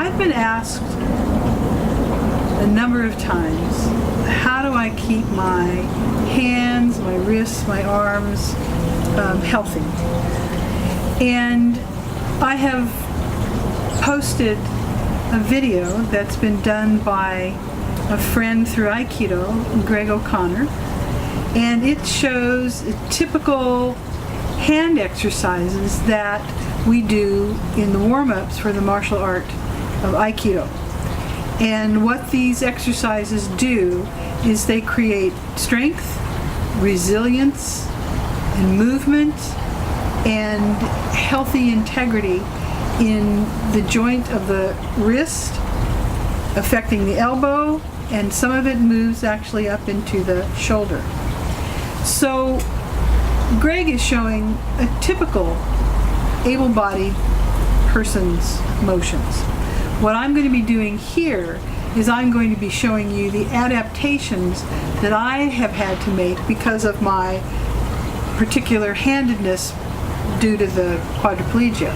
I've been asked a number of times, how do I keep my hands, my wrists, my arms healthy? And I have posted a video that's been done by a friend through Aikido, Greg O'Connor, and it shows typical hand exercises that we do in the warm-ups for the martial art of Aikido. And what these exercises do is they create strength, resilience, and movement, and healthy integrity in the joint of the wrist, affecting the elbow, and some of it moves actually up into the shoulder. So Greg is showing a typical able-bodied person's motions. What I'm going to be doing here is I'm going to be showing you the adaptations that I have had to make because of my particular handedness due to the quadriplegia.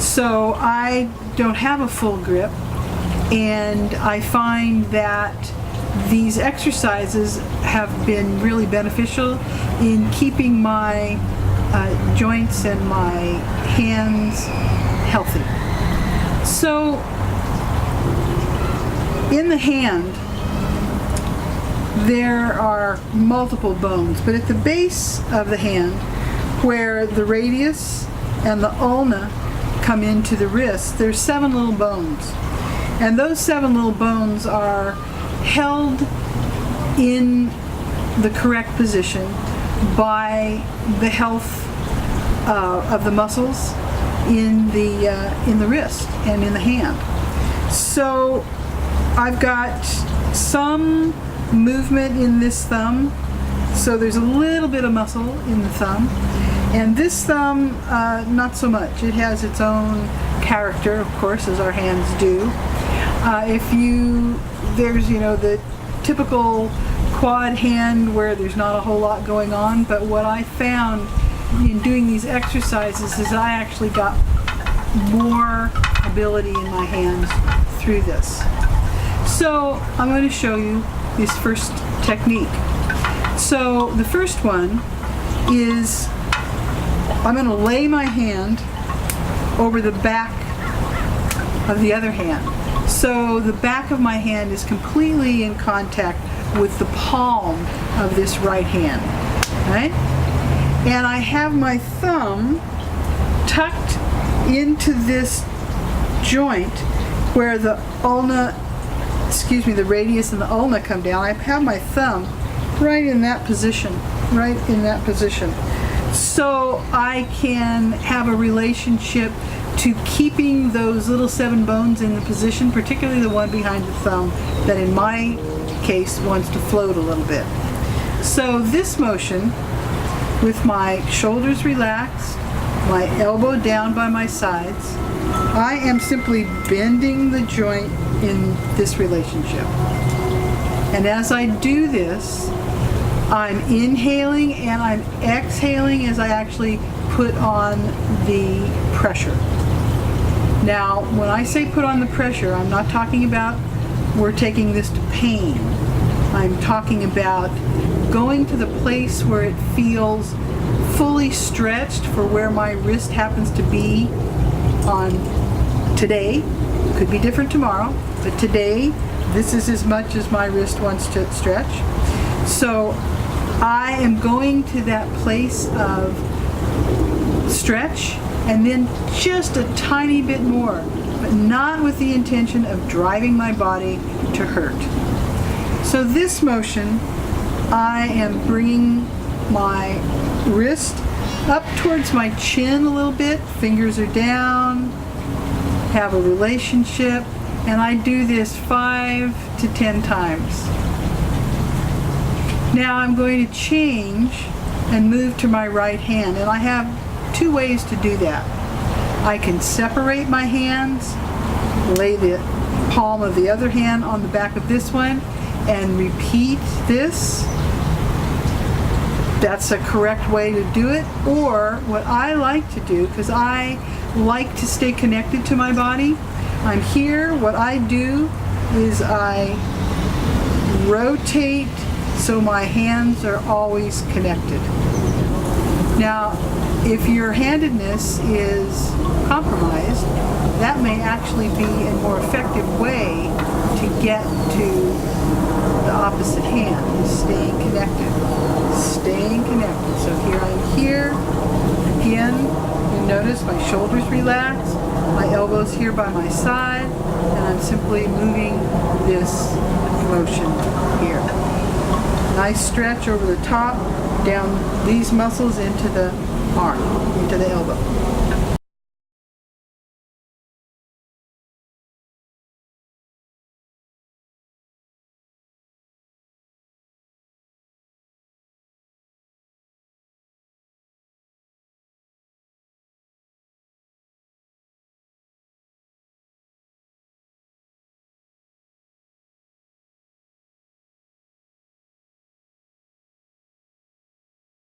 So I don't have a full grip, and I find that these exercises have been really beneficial in keeping my joints and my hands healthy. So in the hand, there are multiple bones, but at the base of the hand, where the radius and the ulna come into the wrist, there's 7 little bones. And those 7 little bones are held in the correct position by the health of the muscles in the wrist and in the hand. So I've got some movement in this thumb, so there's a little bit of muscle in the thumb, and this thumb not so much. It has its own character, of course, as our hands do. There's the typical quad hand where there's not a whole lot going on, but what I found in doing these exercises is I actually got more ability in my hands through this. So I'm going to show you this first technique. So the first one is I'm going to lay my hand over the back of the other hand. So the back of my hand is completely in contact with the palm of this right hand, right? And I have my thumb tucked into this joint where the radius and the ulna come down. I have my thumb right in that position, so I can have a relationship to keeping those little 7 bones in the position, particularly the one behind the thumb that in my case wants to float a little bit. So this motion, with my shoulders relaxed, my elbow down by my sides, I am simply bending the joint in this relationship. And as I do this, I'm inhaling and I'm exhaling as I actually put on the pressure. Now, when I say put on the pressure, I'm not talking about we're taking this to pain. I'm talking about going to the place where it feels fully stretched for where my wrist happens to be on today. Could be different tomorrow, but today, this is as much as my wrist wants to stretch. So I am going to that place of stretch and then just a tiny bit more, but not with the intention of driving my body to hurt. So this motion, I am bringing my wrist up towards my chin a little bit, fingers are down, have a relationship, and I do this 5 to 10 times. Now I'm going to change and move to my right hand, and I have 2 ways to do that. I can separate my hands, lay the palm of the other hand on the back of this one, and repeat this. That's a correct way to do it. Or what I like to do, because I like to stay connected to my body, I'm here. What I do is I rotate so my hands are always connected. Now, if your handedness is compromised, that may actually be a more effective way to get to the opposite hand, staying connected. Staying connected. So here I'm here. Again, you notice my shoulders relax, my elbows here by my side, and I'm simply moving this motion here. Nice stretch over the top, down these muscles into the arm, into the elbow.